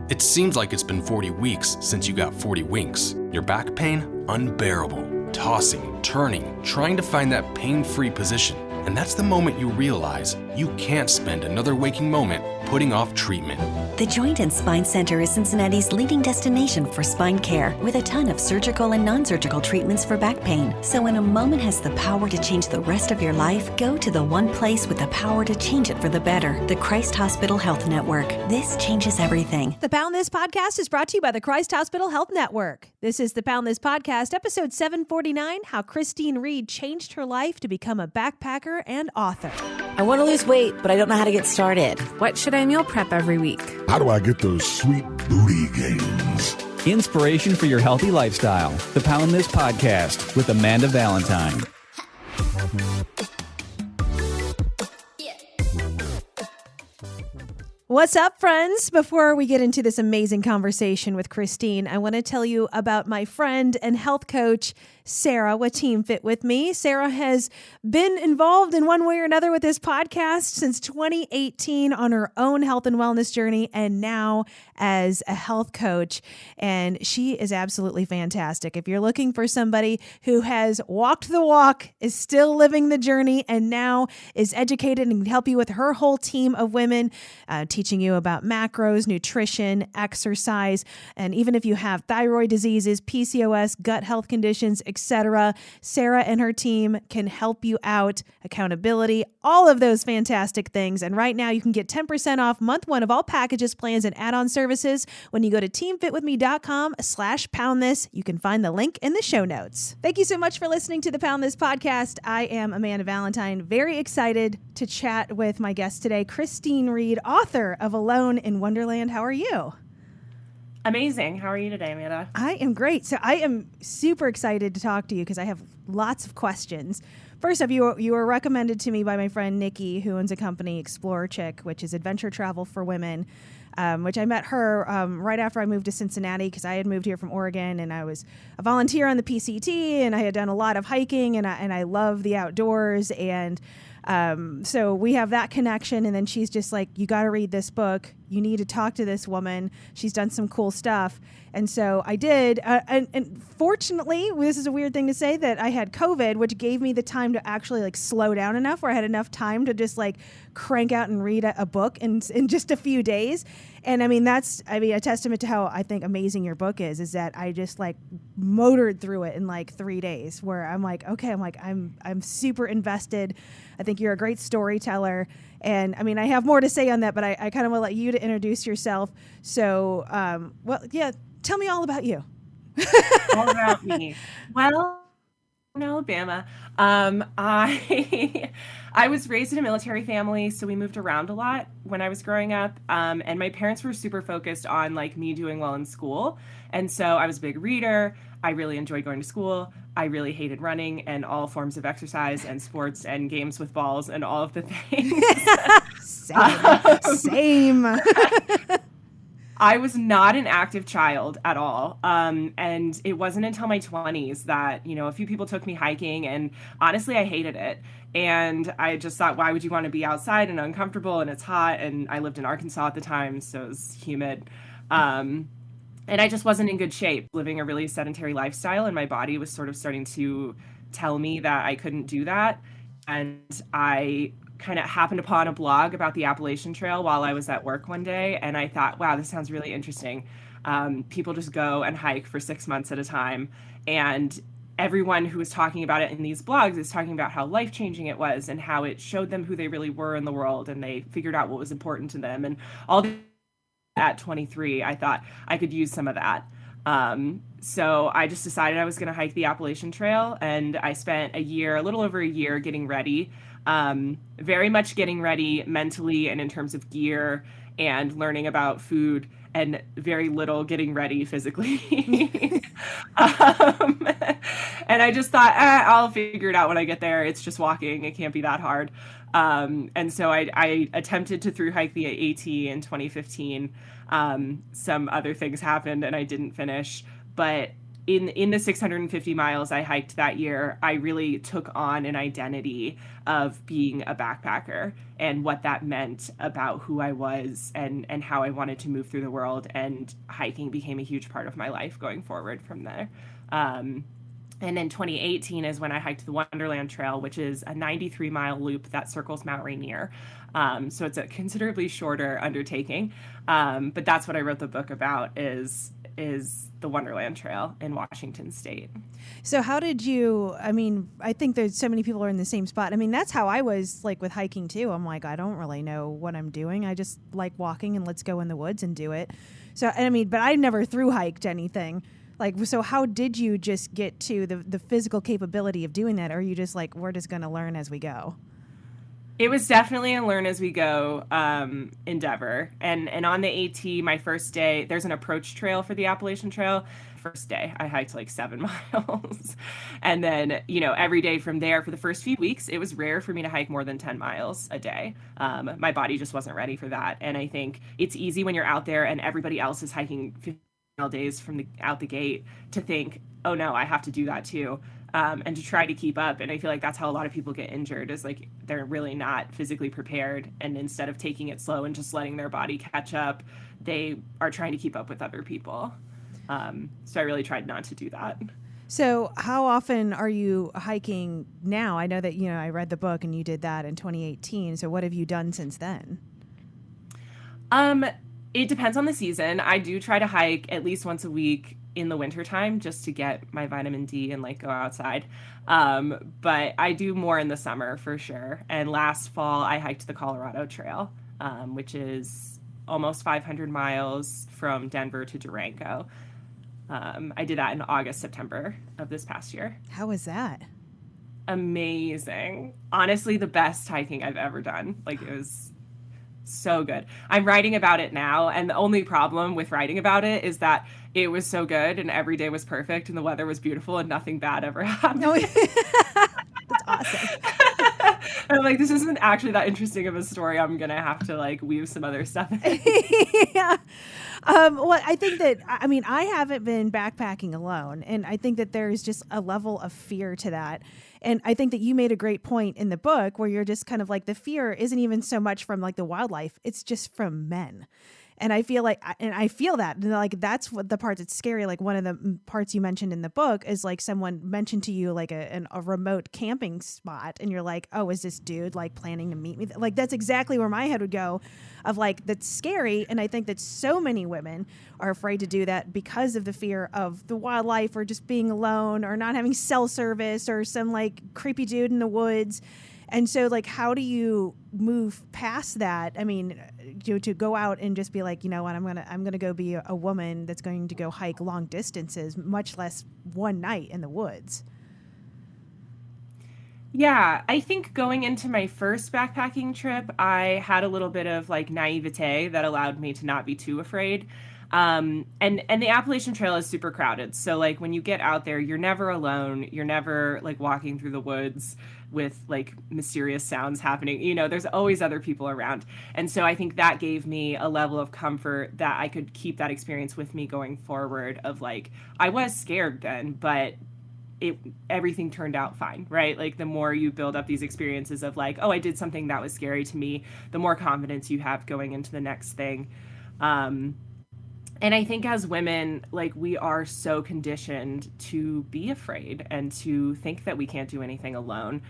It seems like it's been 40 weeks since you got 40 winks. Your back pain? Unbearable. Tossing, turning, trying to find that pain-free position. And that's the moment you realize you can't spend another waking moment putting off treatment. The Joint and Spine Center is Cincinnati's leading destination for spine care, with a ton of surgical and non-surgical treatments for back pain. So when a moment has the power to change the rest of your life, go to the one place with the power to change it for the better, the Christ Hospital Health Network. This changes everything. The Pound This podcast is brought to you by the Christ Hospital Health Network. This is the Pound This podcast, episode 749, how Christine Reed changed her life to become a backpacker and author. I want to lose weight, but I don't know how to get started. What should I meal prep every week? How do I get those sweet booty gains? Inspiration for your healthy lifestyle. The Pound This podcast with Amanda Valentine. What's up, friends? Before we get into this amazing conversation with Christine, I want to tell you about my friend and health coach, Sarah, with Team Fit With Me. Sarah has been involved in one way or another with this podcast since 2018 on her own health and wellness journey, and now as a health coach. And she is absolutely fantastic. If you're looking for somebody who has walked the walk, is still living the journey, and now is educated and can help you with her whole team of women, teaching you about macros, nutrition, exercise, and even if you have thyroid diseases, PCOS, gut health conditions, etc., Sarah and her team can help you out. Accountability, all of those fantastic things. And right now you can get 10% off month one of all packages, plans, and add-on services when you go to teamfitwithme.com/poundthis. You can find the link in the show notes. Thank you so much for listening to the Pound This podcast. I am Amanda Valentine, very excited to chat with my guest today, Christine Reed, author of Alone in Wonderland. How are you? Amazing. How are you today, Amanda? I am great. So I am super excited to talk to you because I have lots of questions. First off, you were recommended to me by my friend Nikki, who owns a company, Explorer Chick, which is adventure travel for women, which I met her right after I moved to Cincinnati because I had moved here from Oregon, and I was a volunteer on the PCT, and I had done a lot of hiking, and I love the outdoors, and so we have that connection. And then she's just like, you got to read this book. You need to talk to this woman. She's done some cool stuff. And so I did. And fortunately, this is a weird thing to say, that I had COVID, which gave me the time to actually like slow down enough where I had enough time to just like crank out and read a book in just a few days. And I mean, that's a testament to how I think amazing your book is that I just like motored through it in like 3 days, where I'm like, okay, I'm super invested. I think you're a great storyteller. And I mean, I have more to say on that, but I kind of want to let you to introduce yourself. So, tell me all about you. All about me. Well, in Alabama, I was raised in a military family, so we moved around a lot when I was growing up. And my parents were super focused on like me doing well in school. And so I was a big reader. I really enjoyed going to school. I really hated running and all forms of exercise and sports and games with balls and all of the things. Same. I was not an active child at all. And it wasn't until my 20s that, a few people took me hiking, and honestly, I hated it. And I just thought, why would you want to be outside and uncomfortable and it's hot? And I lived in Arkansas at the time, so it was humid. And I just wasn't in good shape, living a really sedentary lifestyle, and my body was sort of starting to tell me that I couldn't do that. And I kind of happened upon a blog about the Appalachian Trail while I was at work one day, and I thought, wow, this sounds really interesting. People just go and hike for 6 months at a time, and everyone who was talking about it in these blogs is talking about how life-changing it was and how it showed them who they really were in the world, and they figured out what was important to them. And all at 23, I thought I could use some of that. So I just decided I was going to hike the Appalachian Trail, and I spent a little over a year getting ready, very much getting ready mentally and in terms of gear and learning about food, and very little getting ready physically. And I just thought, I'll figure it out when I get there. It's just walking. It can't be that hard. And so I attempted to thru-hike the AT in 2015. Some other things happened and I didn't finish, but in the 650 miles I hiked that year, I really took on an identity of being a backpacker and what that meant about who I was and how I wanted to move through the world. And hiking became a huge part of my life going forward from there. And in 2018 is when I hiked the Wonderland Trail, which is a 93-mile loop that circles Mount Rainier. So it's a considerably shorter undertaking. But that's what I wrote the book about is the Wonderland Trail in Washington State. So how did you, I mean, I think there's so many people are in the same spot. I mean, that's how I was like with hiking too. I'm like, I don't really know what I'm doing. I just like walking and let's go in the woods and do it. So, I mean, but I never thru hiked anything. Like, so how did you just get to the physical capability of doing that? Or are you just like, we're just going to learn as we go? It was definitely a learn as we go endeavor. And on the AT, my first day, there's an approach trail for the Appalachian Trail. First day, I hiked like 7 miles. And then, you know, every day from there for the first few weeks, it was rare for me to hike more than 10 miles a day. My body just wasn't ready for that. And I think it's easy when you're out there and everybody else is hiking 50 mile days from out the gate to think, oh no, I have to do that too. And to try to keep up. And I feel like that's how a lot of people get injured, is like they're really not physically prepared. And instead of taking it slow and just letting their body catch up, they are trying to keep up with other people. So I really tried not to do that. So how often are you hiking now? I know that, you know, I read the book and you did that in 2018. So what have you done since then? It depends on the season. I do try to hike at least once a week in the wintertime just to get my vitamin D and like go outside. But I do more in the summer for sure. And last fall I hiked the Colorado Trail, which is almost 500 miles from Denver to Durango. I did that in August, September of this past year. How was that? Amazing. Honestly, the best hiking I've ever done. Like, it was so good. I'm writing about it now, and the only problem with writing about it is that it was so good and every day was perfect and the weather was beautiful and nothing bad ever happened. No, that's awesome. I'm like, this isn't actually that interesting of a story. I'm gonna have to like weave some other stuff in. Yeah. Well, I think that, I mean, I haven't been backpacking alone, and I think that there's just a level of fear to that. And I think that you made a great point in the book where you're just kind of like, the fear isn't even so much from like the wildlife, it's just from men. And I feel like, and I feel that, like, that's what the part that's scary. Like, one of the parts you mentioned in the book is like someone mentioned to you like a remote camping spot, and you're like, oh, is this dude like planning to meet me? Like, that's exactly where my head would go, of like, that's scary. And I think that so many women are afraid to do that because of the fear of the wildlife, or just being alone, or not having cell service, or some like creepy dude in the woods. And so, like, how do you move past that? I mean, to go out and just be like, you know what, I'm gonna go be a woman that's going to go hike long distances, much less one night in the woods. Yeah, I think going into my first backpacking trip, I had a little bit of like naivete that allowed me to not be too afraid. And the Appalachian Trail is super crowded. So like when you get out there, you're never alone. You're never like walking through the woods with like mysterious sounds happening. You know, there's always other people around. And so I think that gave me a level of comfort that I could keep that experience with me going forward, of like, I was scared then, but everything turned out fine, right? Like, the more you build up these experiences of like, oh, I did something that was scary to me, the more confidence you have going into the next thing. And I think as women, like, we are so conditioned to be afraid and to think that we can't do anything alone,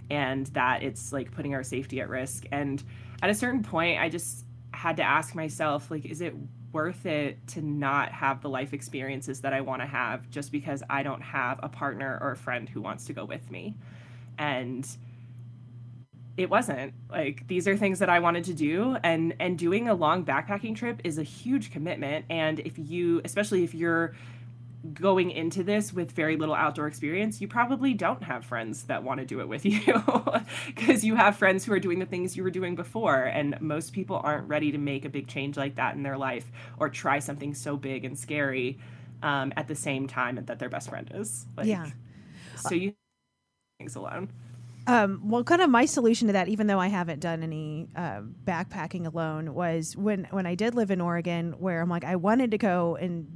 and that it's like putting our safety at risk. And at a certain point, I just had to ask myself, like, is it worth it to not have the life experiences that I want to have just because I don't have a partner or a friend who wants to go with me? And it wasn't. Like, these are things that I wanted to do, and doing a long backpacking trip is a huge commitment. And especially if you're going into this with very little outdoor experience, you probably don't have friends that want to do it with you, because you have friends who are doing the things you were doing before. And most people aren't ready to make a big change like that in their life, or try something so big and scary at the same time that their best friend is. Like, Yeah. So you things alone. Well, kind of my solution to that, even though I haven't done any backpacking alone, was when I did live in Oregon, where I'm like, I wanted to go and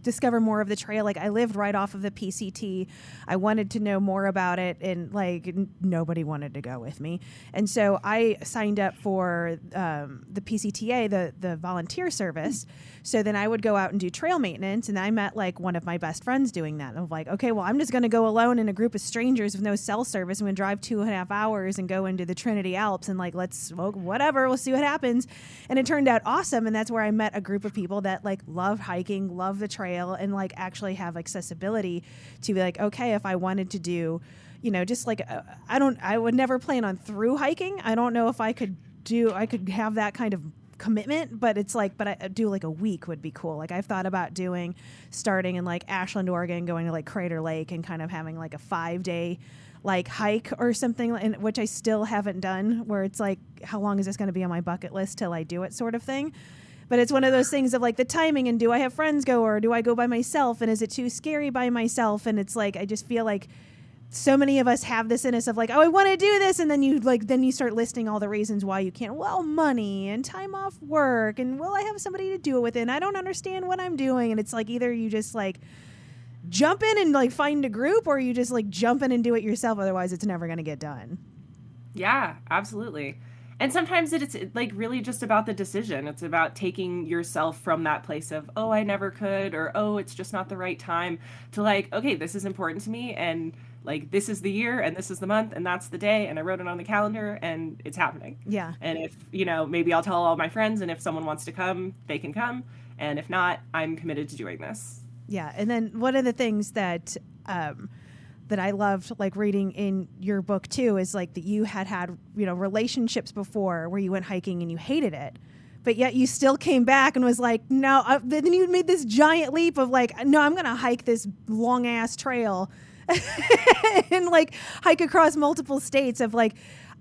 discover more of the trail. Like, I lived right off of the PCT. I wanted to know more about it, and like nobody wanted to go with me. And so I signed up for the PCTA, the volunteer service. So then I would go out and do trail maintenance, and I met like one of my best friends doing that. And I'm like, okay, well, I'm just going to go alone in a group of strangers with no cell service. I'm going to drive 2.5 hours and go into the Trinity Alps and like, let's smoke whatever, we'll see what happens. And it turned out awesome. And that's where I met a group of people that like love hiking, love the trail, and like actually have accessibility to be like, okay, if I wanted to do, just like, I would never plan on through hiking. I don't know if I could have that kind of commitment, but it's like, but I do like a week would be cool. Like, I've thought about starting in like Ashland, Oregon, going to like Crater Lake and kind of having like a 5-day like hike or something, which I still haven't done, where it's like, how long is this going to be on my bucket list till I do it, sort of thing. But it's one of those things of like the timing, and do I have friends go, or do I go by myself, and is it too scary by myself? And it's like, I just feel like so many of us have this in us of like, oh, I want to do this, and then you start listing all the reasons why you can't. Well, money and time off work, and will I have somebody to do it with, and I don't understand what I'm doing. And it's like, either you just like jump in and like find a group, or you just like jump in and do it yourself. Otherwise it's never going to get done. Yeah, absolutely. And sometimes it's like really just about the decision. It's about taking yourself from that place of, oh, I never could, or, oh, it's just not the right time, to like, okay, this is important to me, and like, this is the year, and this is the month, and that's the day, and I wrote it on the calendar, and it's happening. Yeah. And if, maybe I'll tell all my friends, and if someone wants to come, they can come. And if not, I'm committed to doing this. Yeah. And then one of the things that I loved like reading in your book too is like that you had relationships before where you went hiking and you hated it, but yet you still came back and was like, no. Then you made this giant leap of like, no, I'm gonna hike this long ass trail and like hike across multiple states of like,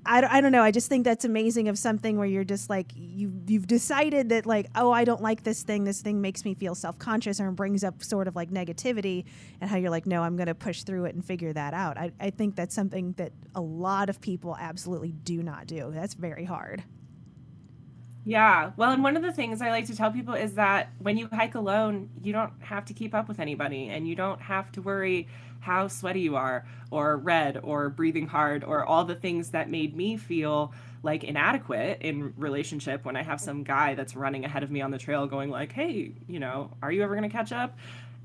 I don't know. I just think that's amazing, of something where you're just like, you've decided that like, oh, I don't like this thing. This thing makes me feel self-conscious or brings up sort of like negativity, and how you're like, no, I'm going to push through it and figure that out. I think that's something that a lot of people absolutely do not do. That's very hard. Yeah. Well, and one of the things I like to tell people is that when you hike alone, you don't have to keep up with anybody, and you don't have to worry how sweaty you are, or red, or breathing hard, or all the things that made me feel like inadequate in relationship when I have some guy that's running ahead of me on the trail going like, hey, are you ever going to catch up?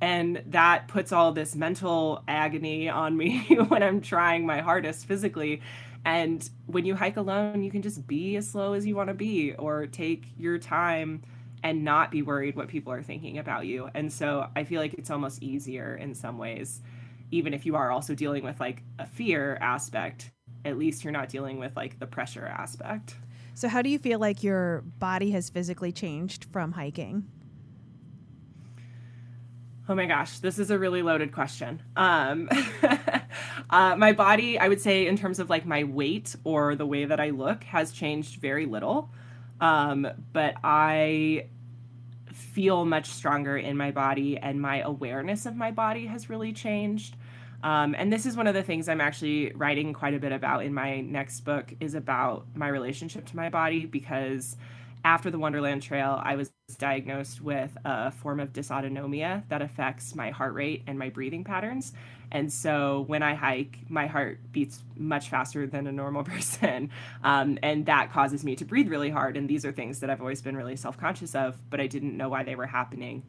And that puts all this mental agony on me when I'm trying my hardest physically. And when you hike alone, you can just be as slow as you want to be, or take your time and not be worried what people are thinking about you. And so I feel like it's almost easier in some ways, even if you are also dealing with like a fear aspect. At least you're not dealing with like the pressure aspect. So how do you feel like your body has physically changed from hiking? Oh my gosh, this is a really loaded question. My body, I would say, in terms of like my weight or the way that I look, has changed very little. But I feel much stronger in my body, and my awareness of my body has really changed. And this is one of the things I'm actually writing quite a bit about in my next book, is about my relationship to my body, because after the Wonderland Trail, I was diagnosed with a form of dysautonomia that affects my heart rate and my breathing patterns. And so when I hike, my heart beats much faster than a normal person. And that causes me to breathe really hard. And these are things that I've always been really self-conscious of, but I didn't know why they were happening.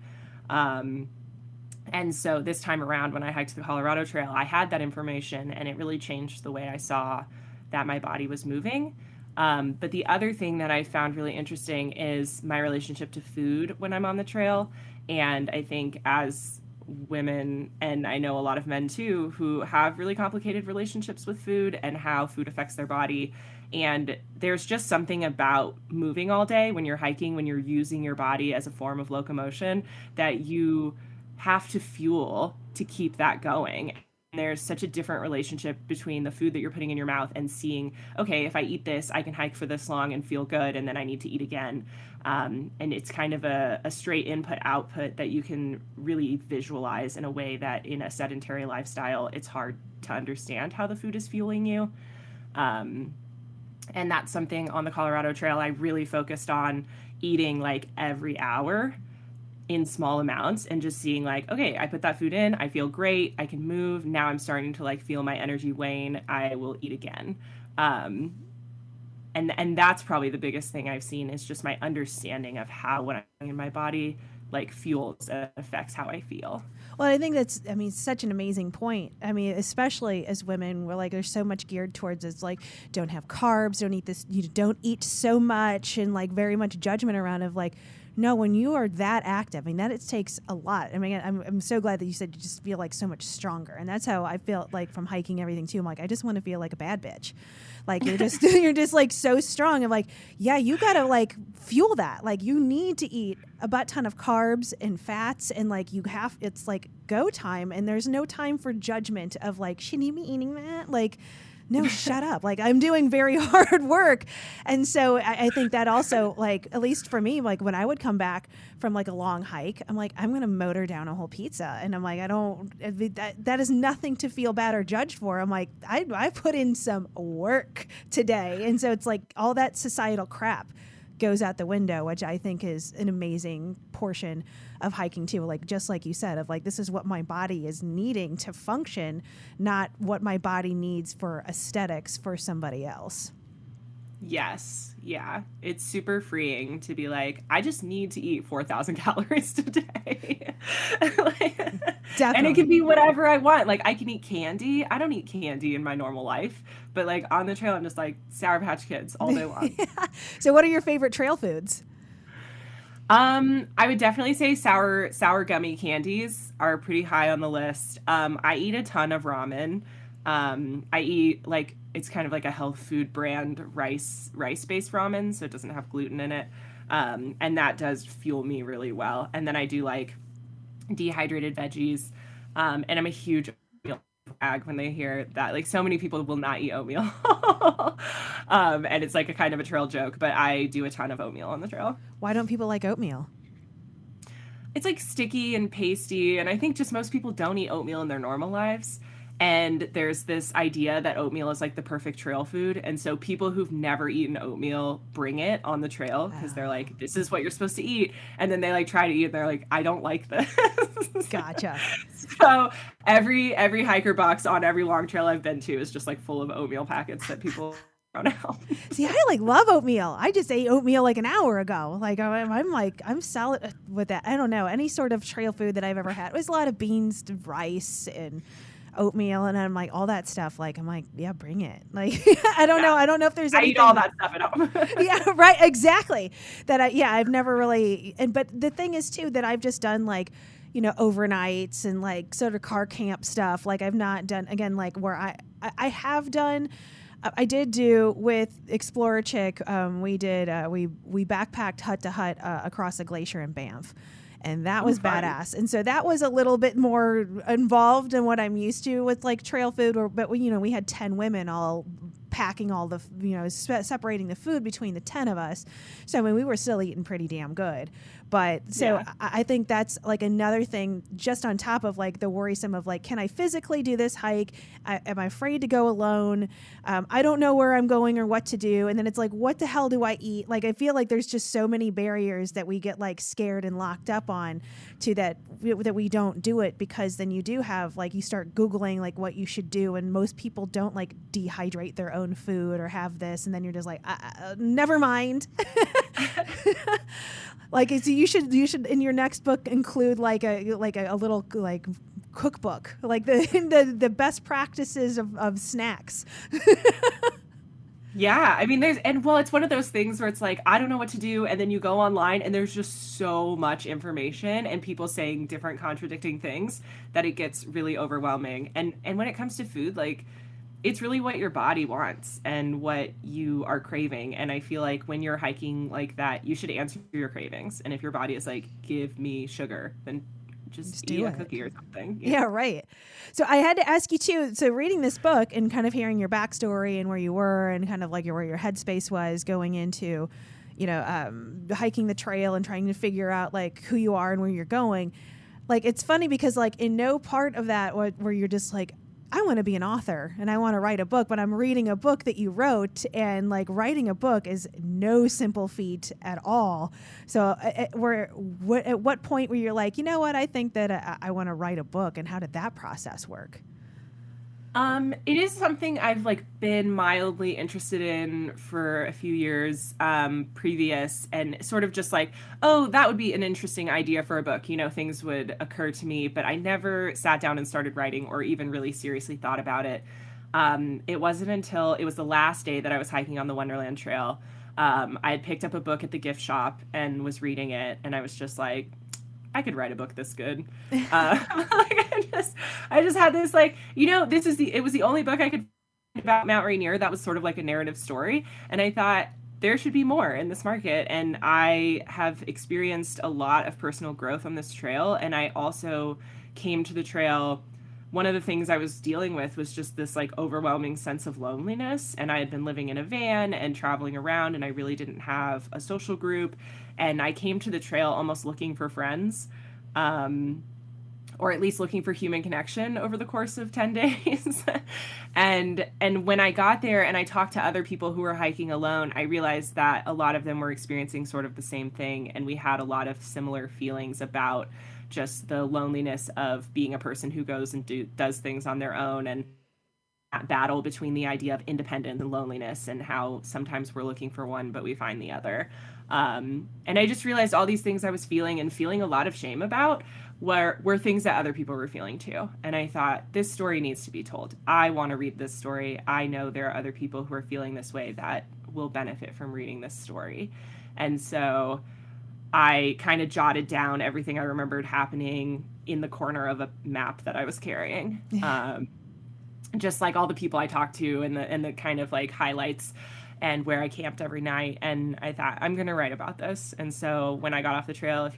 And so this time around, when I hiked the Colorado Trail, I had that information, and it really changed the way I saw that my body was moving. But the other thing that I found really interesting is my relationship to food when I'm on the trail. And I think as women, and I know a lot of men too, who have really complicated relationships with food and how food affects their body. And there's just something about moving all day when you're hiking, when you're using your body as a form of locomotion, that you have to fuel to keep that going. There's such a different relationship between the food that you're putting in your mouth and seeing, okay, if I eat this, I can hike for this long and feel good, and then I need to eat again. And it's kind of a straight input-output that you can really visualize in a way that in a sedentary lifestyle, it's hard to understand how the food is fueling you. And that's something on the Colorado Trail I really focused on, eating like every hour in small amounts and just seeing like, okay, I put that food in, I feel great, I can move. Now I'm starting to like feel my energy wane. I will eat again. And that's probably the biggest thing I've seen is just my understanding of how when I'm in my body like fuels and affects how I feel. Well, I think that's, I mean, such an amazing point. I mean, especially as women, we're like, there's so much geared towards it's like, don't have carbs, don't eat this, you don't eat so much, and like very much judgment around of like, no, when you are that active, I mean, that it takes a lot. I mean, I'm so glad that you said you just feel like so much stronger. And that's how I feel like from hiking everything too. I'm like, I just want to feel like a bad bitch. Like you're just, you're just like so strong. I'm like, yeah, you got to like fuel that. Like you need to eat a butt ton of carbs and fats. And like you have, it's like go time. And there's no time for judgment of like, shouldn't you be eating that? Like, no, shut up. Like I'm doing very hard work. And so I think that also like, at least for me, like when I would come back from like a long hike, I'm like, I'm going to motor down a whole pizza. And I'm like, that is nothing to feel bad or judged for. I'm like, I put in some work today. And so it's like all that societal crap goes out the window, which I think is an amazing portion of hiking too. Like, just like you said, of like, this is what my body is needing to function, not what my body needs for aesthetics for somebody else. Yes. Yeah. It's super freeing to be like, I just need to eat 4,000 calories today. Definitely. And it can be whatever I want. Like I can eat candy. I don't eat candy in my normal life, but like on the trail, I'm just like Sour Patch Kids all day long. Yeah. So what are your favorite trail foods? I would definitely say sour gummy candies are pretty high on the list. I eat a ton of ramen. I eat like, it's kind of like a health food brand rice-based ramen, so it doesn't have gluten in it. And that does fuel me really well. And then I do like dehydrated veggies. And I'm a huge oatmeal ag when they hear that. Like so many people will not eat oatmeal. And it's like a kind of a trail joke, but I do a ton of oatmeal on the trail. Why don't people like oatmeal? It's like sticky and pasty. And I think just most people don't eat oatmeal in their normal lives. And there's this idea that oatmeal is like the perfect trail food. And so people who've never eaten oatmeal bring it on the trail because they're like, this is what you're supposed to eat. And then they like try to eat and they're like, I don't like this. Gotcha. So every hiker box on every long trail I've been to is just like full of oatmeal packets that people throw out. See, I like love oatmeal. I just ate oatmeal like an hour ago. Like I'm solid with that. I don't know. Any sort of trail food that I've ever had. It was a lot of beans, rice, and oatmeal, and I'm like all that stuff. Like I'm like, yeah, bring it. Like I don't know. I don't know if there's anything. I eat all that stuff at home. Yeah, right. Exactly. I've never really. But the thing is too that I've just done like, you know, overnights and like sort of car camp stuff. Like I've not done again like where I have done. I did do with Explorer Chick. We backpacked hut to hut across a glacier in Banff. And that was badass. And so that was a little bit more involved than what I'm used to with like trail food. But we had 10 women all packing all the, separating the food between the 10 of us. So, I mean, we were still eating pretty damn good. But so yeah. I think that's like another thing just on top of like the worrisome of like, can I physically do this hike? Am I afraid to go alone? I don't know where I'm going or what to do. And then it's like, what the hell do I eat? Like, I feel like there's just so many barriers that we get like scared and locked up on to that we don't do it, because then you do have like, you start Googling like what you should do. And most people don't like dehydrate their own food or have this. And then you're just like, never mind. Like you should in your next book include like a little like cookbook, like the best practices of snacks. Yeah, I mean it's one of those things where it's like I don't know what to do, and then you go online and there's just so much information and people saying different contradicting things that it gets really overwhelming. And when it comes to food, like it's really what your body wants and what you are craving. And I feel like when you're hiking like that, you should answer your cravings. And if your body is like, give me sugar, then just eat a cookie or something. Yeah, right. So I had to ask you too, so reading this book and kind of hearing your backstory and where you were and kind of like where your headspace was going into, hiking the trail and trying to figure out like who you are and where you're going. Like, it's funny because like in no part of that where you're just like, I want to be an author and I want to write a book, but I'm reading a book that you wrote, and like writing a book is no simple feat at all. So at what point were you like, you know what, I think that I want to write a book, and how did that process work? It is something I've like been mildly interested in for a few years previous, and sort of just like, oh, that would be an interesting idea for a book. You know, things would occur to me, but I never sat down and started writing or even really seriously thought about it. It wasn't until it was the last day that I was hiking on the Wonderland Trail. I had picked up a book at the gift shop and was reading it, and I was just like, I could write a book this good. I just had this like, you know, it was the only book I could find about Mt Rainier that was sort of like a narrative story. And I thought there should be more in this market. And I have experienced a lot of personal growth on this trail. And I also came to the trail. One of the things I was dealing with was just this like overwhelming sense of loneliness. And I had been living in a van and traveling around, and I really didn't have a social group. And I came to the trail almost looking for friends, or at least looking for human connection over the course of 10 days. And when I got there and I talked to other people who were hiking alone, I realized that a lot of them were experiencing sort of the same thing. And we had a lot of similar feelings about just the loneliness of being a person who goes and does things on their own, and that battle between the idea of independence and loneliness, and how sometimes we're looking for one, but we find the other. And I just realized all these things I was feeling a lot of shame about were things that other people were feeling too. And I thought, this story needs to be told. I want to read this story. I know there are other people who are feeling this way that will benefit from reading this story. And so I kind of jotted down everything I remembered happening in the corner of a map that I was carrying. Just like all the people I talked to, and the kind of like highlights and where I camped every night. And I thought, I'm going to write about this. And so when I got off the trail,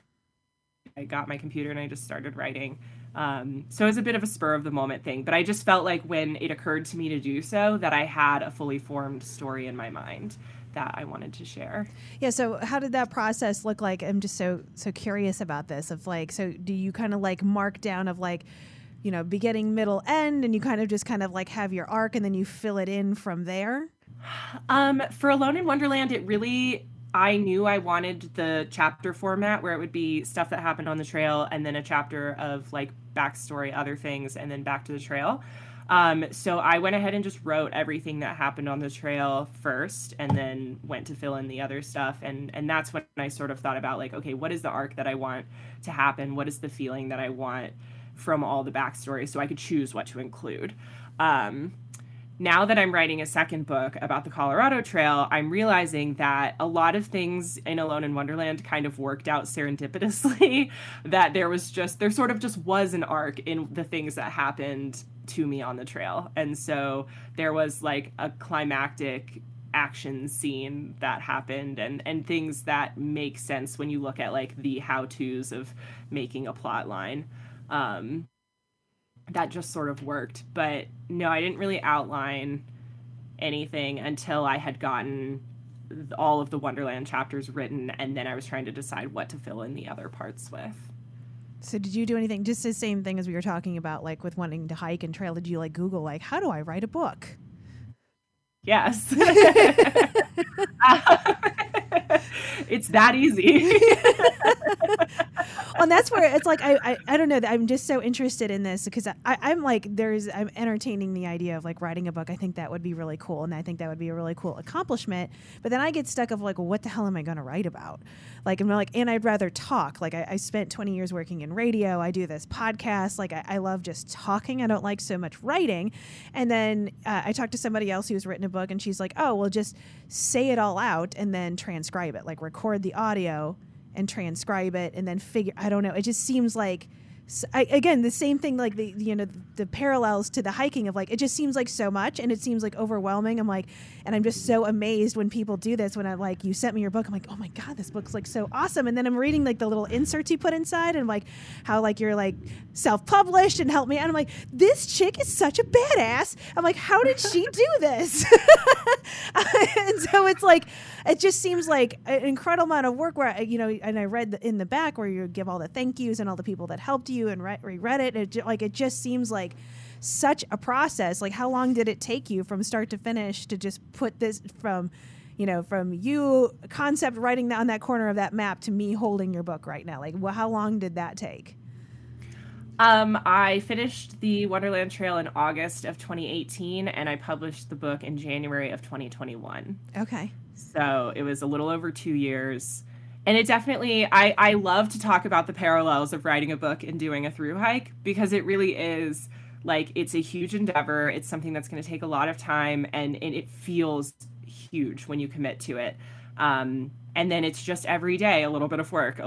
I got my computer and I just started writing. So it was a bit of a spur of the moment thing, but I just felt like when it occurred to me to do so, that I had a fully formed story in my mind that I wanted to share. Yeah. So how did that process look like? I'm just so curious about this, of like, so do you kind of like mark down of like, you know, beginning, middle, end, and you kind of like have your arc and then you fill it in from there? For Alone in Wonderland, I knew I wanted the chapter format where it would be stuff that happened on the trail and then a chapter of like backstory, other things, and then back to the trail. So I went ahead and just wrote everything that happened on the trail first, and then went to fill in the other stuff. And that's when I sort of thought about like, okay, what is the arc that I want to happen? What is the feeling that I want from all the backstory, so I could choose what to include. Now that I'm writing a second book about the Colorado Trail, I'm realizing that a lot of things in Alone in Wonderland kind of worked out serendipitously, that there sort of just was an arc in the things that happened to me on the trail. And so there was like a climactic action scene that happened, and things that make sense when you look at like the how-tos of making a plot line. That just sort of worked. But no, I didn't really outline anything until I had gotten all of the Wonderland chapters written, and then I was trying to decide what to fill in the other parts with. So did you do anything, just the same thing as we were talking about, like with wanting to hike and trail? Did you like Google, like, how do I write a book? Yes. It's that easy. And that's where it's like, I don't know, I'm just so interested in this because I'm like, I'm entertaining the idea of like writing a book. I think that would be really cool. And I think that would be a really cool accomplishment. But then I get stuck of like, well, what the hell am I going to write about? Like, I'm like, and I'd rather talk. Like I spent 20 years working in radio. I do this podcast. Like I love just talking. I don't like so much writing. And then I talked to somebody else who's written a book, and she's like, oh, well, just say it all out and then transcribe it, like record the audio and transcribe it and then I don't know. It just seems like, again, the same thing, like the parallels to the hiking of like, it just seems like so much, and it seems like overwhelming. I'm like, and I'm just so amazed when people do this. When I like, you sent me your book, I'm like, oh my God, this book's like so awesome. And then I'm reading like the little inserts you put inside, and like how like you're like self-published and help me out. I'm like, this chick is such a badass. I'm like, how did she do this? And so it's like, it just seems like an incredible amount of work where, and I read in the back where you give all the thank yous and all the people that helped to you and reread it. And it just seems like such a process. Like, how long did it take you from start to finish to just put this from you concept writing on that corner of that map to me holding your book right now? Like, how long did that take? I finished the Wonderland Trail in August of 2018, and I published the book in January of 2021. Okay. So it was a little over 2 years. And it definitely, I love to talk about the parallels of writing a book and doing a thru hike, because it really is like, it's a huge endeavor. It's something that's going to take a lot of time, and it feels huge when you commit to it. And then it's just every day, a little bit of work.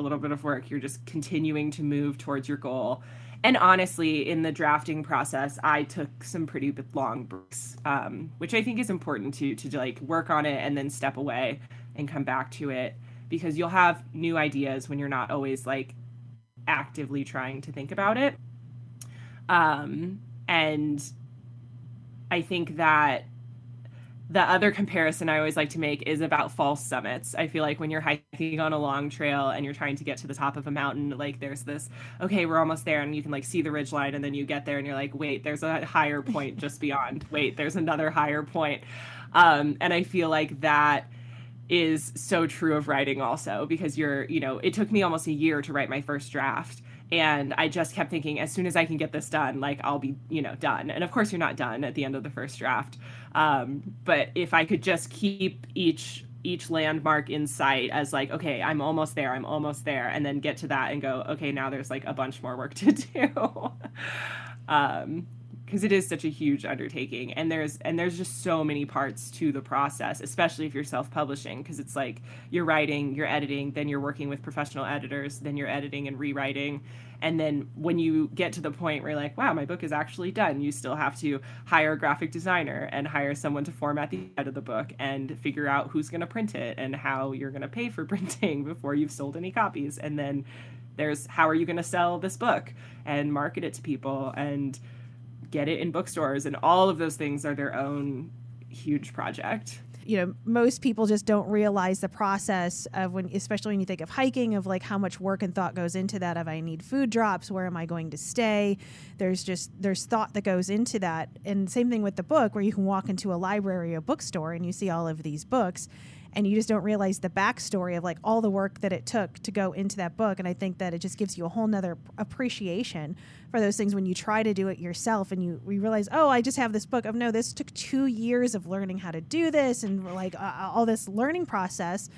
You're just continuing to move towards your goal. And honestly, in the drafting process, I took some pretty long breaks, which I think is important to like work on it and then step away and come back to it, because you'll have new ideas when you're not always like actively trying to think about it. And I think that the other comparison I always like to make is about false summits. I feel like when you're hiking on a long trail and you're trying to get to the top of a mountain, like there's this, okay, we're almost there, and you can like see the ridgeline, and then you get there and you're like, wait, there's a higher point just beyond. Wait, there's another higher point. And I feel like that is so true of writing also, because it took me almost a year to write my first draft. And I just kept thinking, as soon as I can get this done, like I'll be, done. And of course you're not done at the end of the first draft. But if I could just keep each landmark in sight as like, okay, I'm almost there. And then get to that and go, okay, now there's like a bunch more work to do. Because it is such a huge undertaking, and there's just so many parts to the process, especially if you're self-publishing, because it's like you're writing, you're editing, then you're working with professional editors, then you're editing and rewriting, and then when you get to the point where you're like, wow, my book is actually done, you still have to hire a graphic designer and hire someone to format the end of the book and figure out who's going to print it and how you're going to pay for printing before you've sold any copies, and then there's how are you going to sell this book and market it to people and get it in bookstores, and all of those things are their own huge project. Most people just don't realize the process of especially when you think of hiking, of like how much work and thought goes into that. If I need food drops, where am I going to stay? There's thought that goes into that. And same thing with the book, where you can walk into a library or bookstore and you see all of these books, and you just don't realize the backstory of like all the work that it took to go into that book. And I think that it just gives you a whole nother appreciation for those things when you try to do it yourself and you realize, oh, I just have this book. No, this took 2 years of learning how to do this and like all this learning process.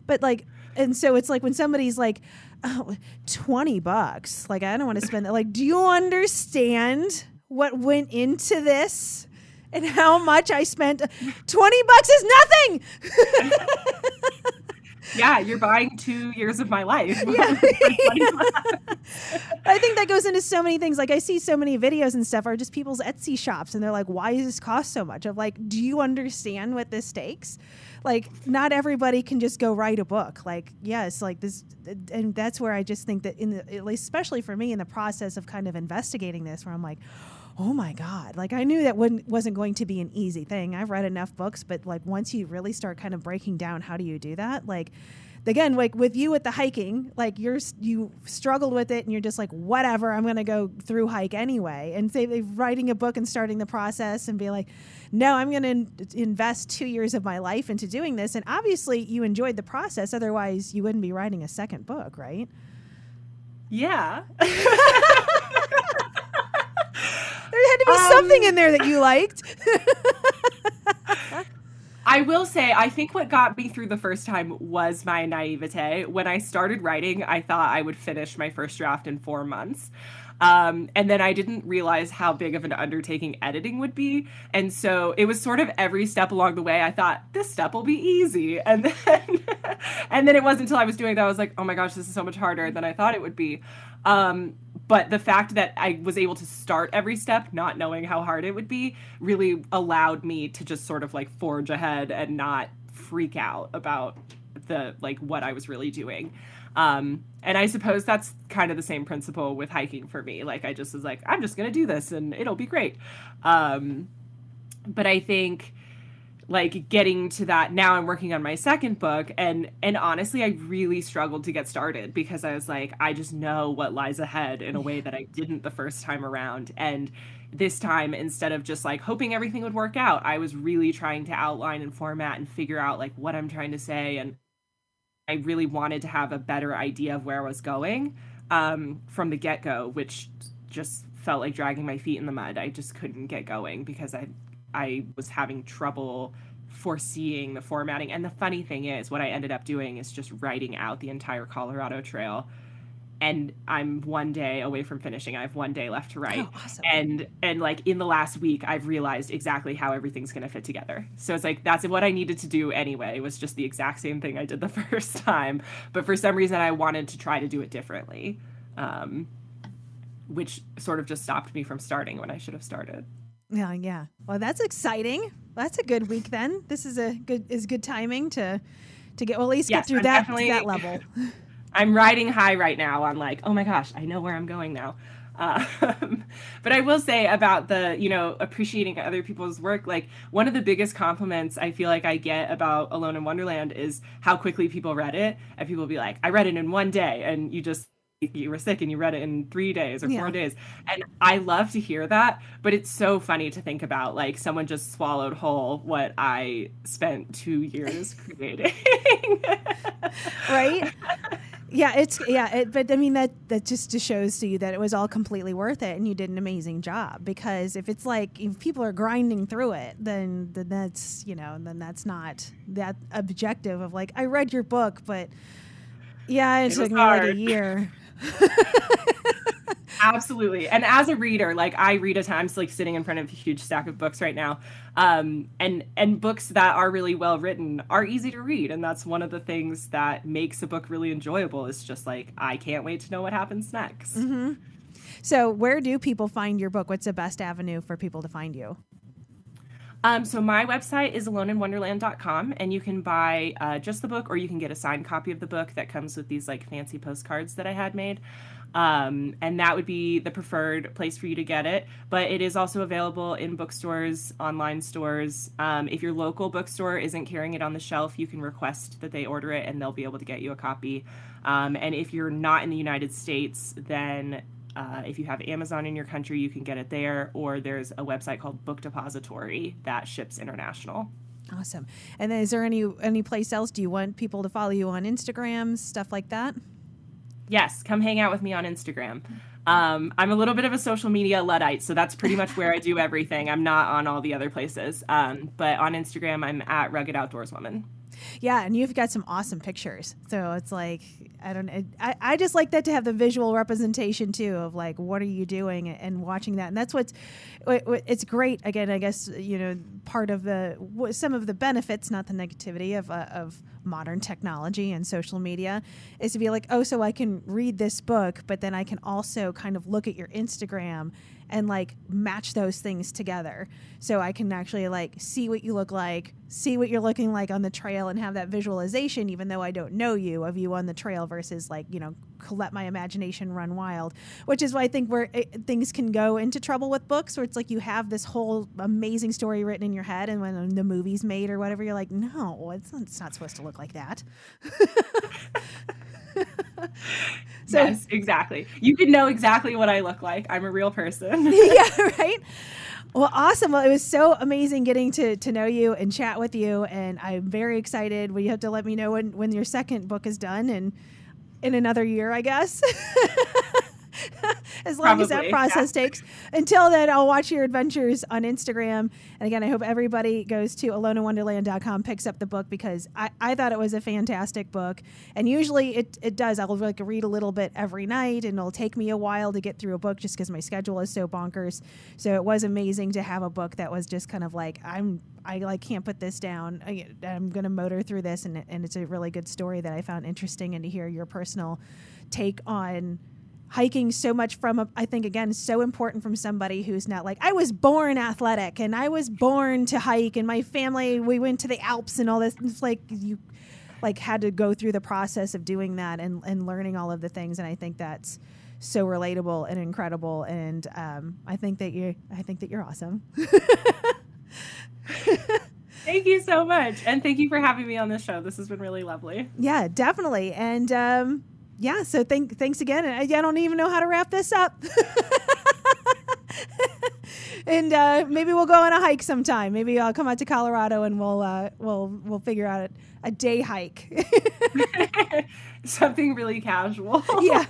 But like, and so it's like when somebody's like, oh, $20, like I don't want to spend that. Like, do you understand what went into this? And how much I spent? $20 is nothing. Yeah, you're buying 2 years of my life. Yeah. I think that goes into so many things. Like I see so many videos and stuff are just people's Etsy shops, and they're like, why does this cost so much? I'm like, do you understand what this takes? Like, not everybody can just go write a book. Like, yes, like this, and that's where I just think that at least especially for me in the process of kind of investigating this, where I'm like, oh my God, like I knew that wasn't going to be an easy thing. I've read enough books, but like once you really start kind of breaking down how do you do that, like again, like with you with the hiking, like you struggled with it and you're just like, whatever, I'm going to go through hike anyway. And say writing a book and starting the process and be like, no, I'm going to invest 2 years of my life into doing this. And obviously you enjoyed the process. Otherwise you wouldn't be writing a second book, right? Yeah. There had to be something in there that you liked. I will say, I think what got me through the first time was my naivete. When I started writing, I thought I would finish my first draft in 4 months. And then I didn't realize how big of an undertaking editing would be. And so it was sort of every step along the way, I thought, this step will be easy. And then it wasn't until I was doing that, I was like, oh my gosh, this is so much harder than I thought it would be. But the fact that I was able to start every step not knowing how hard it would be really allowed me to just sort of like forge ahead and not freak out about what I was really doing. And I suppose that's kind of the same principle with hiking for me. Like I just was like, I'm just going to do this and it'll be great. But I think like getting to that. Now I'm working on my second book, and honestly, I really struggled to get started because I was like, I just know what lies ahead in a way that I didn't the first time around. And this time, instead of just like hoping everything would work out, I was really trying to outline and format and figure out like what I'm trying to say. And I really wanted to have a better idea of where I was going from the get-go, which just felt like dragging my feet in the mud. I just couldn't get going because I was having trouble foreseeing the formatting. And the funny thing is, what I ended up doing is just writing out the entire Colorado Trail. And I'm one day away from finishing. I have one day left to write. Oh, awesome. And like in the last week, I've realized exactly how everything's going to fit together. So it's like, that's what I needed to do anyway. It was just the exact same thing I did the first time. But for some reason, I wanted to try to do it differently, which sort of just stopped me from starting when I should have started. Yeah. Well, that's exciting. That's a good week then. This is good timing to get, well, at least get through that level. I'm riding high right now on like, oh my gosh, I know where I'm going now. But I will say about the, appreciating other people's work, like one of the biggest compliments I feel like I get about Alone in Wonderland is how quickly people read it. And people be like, I read it in one day, and you were sick and you read it in 3 days or 4 days. And I love to hear that, but it's so funny to think about, like someone just swallowed whole what I spent 2 years creating. Right? But I mean, that just shows to you that it was all completely worth it and you did an amazing job, because if it's like, if people are grinding through it, then that's, then that's not that objective of like, I read your book, but it took me like a year. Absolutely. And as a reader, like I read a ton. I'm like sitting in front of a huge stack of books right now. And books that are really well written are easy to read. And that's one of the things that makes a book really enjoyable, is just like, I can't wait to know what happens next. Mm-hmm. So where do people find your book? What's the best avenue for people to find you? So my website is aloneinwonderland.com, and you can buy just the book, or you can get a signed copy of the book that comes with these like fancy postcards that I had made. And that would be the preferred place for you to get it. But it is also available in bookstores, online stores. If your local bookstore isn't carrying it on the shelf, you can request that they order it and they'll be able to get you a copy. And if you're not in the United States, then if you have Amazon in your country, you can get it there, or there's a website called Book Depository that ships international. Awesome. And then is there any place else? Do you want people to follow you on Instagram, stuff like that? Yes, come hang out with me on Instagram. I'm a little bit of a social media Luddite, so that's pretty much where I do everything. I'm not on all the other places. But on Instagram, I'm at Rugged Outdoors Woman. Yeah, and you've got some awesome pictures. So it's like, I just like that, to have the visual representation too of like, what are you doing, and watching that. And that's it's great. Again, I guess, part of some of the benefits, not the negativity of modern technology and social media, is to be like, oh, so I can read this book, but then I can also kind of look at your Instagram and like match those things together. So I can actually like see what you look like, see what you're looking like on the trail, and have that visualization, even though I don't know you, of you on the trail, versus like, let my imagination run wild, which is why I think things can go into trouble with books, where it's like you have this whole amazing story written in your head, and when the movie's made or whatever, you're like, no, it's not supposed to look like that. So, yes, exactly. You can know exactly what I look like. I'm a real person. Yeah, right? Well, awesome. Well, it was so amazing getting to know you and chat with you, and I'm very excited. Well, you have to let me know when your second book is done, and in another year, I guess. As long as that process takes. Until then, I'll watch your adventures on Instagram. And again, I hope everybody goes to aloneinwonderland.com, picks up the book, because I thought it was a fantastic book. And usually it does. I'll like read a little bit every night, and it'll take me a while to get through a book just because my schedule is so bonkers. So it was amazing to have a book that was just kind of like, I like can't put this down. I'm going to motor through this. And it's a really good story that I found interesting, and to hear your personal take on hiking so much from, I think, again, so important from somebody who's not like, I was born athletic and I was born to hike, and my family, we went to the Alps and all this. It's like you like had to go through the process of doing that and learning all of the things. And I think that's so relatable and incredible. And I think that you're awesome. Thank you so much. And thank you for having me on this show. This has been really lovely. Yeah, definitely. And so thanks again. And I don't even know how to wrap this up. And maybe we'll go on a hike sometime. Maybe I'll come out to Colorado and we'll figure out a day hike. Something really casual. Yeah.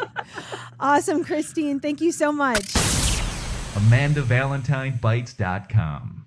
Awesome, Christine. Thank you so much. AmandaValentineBites.com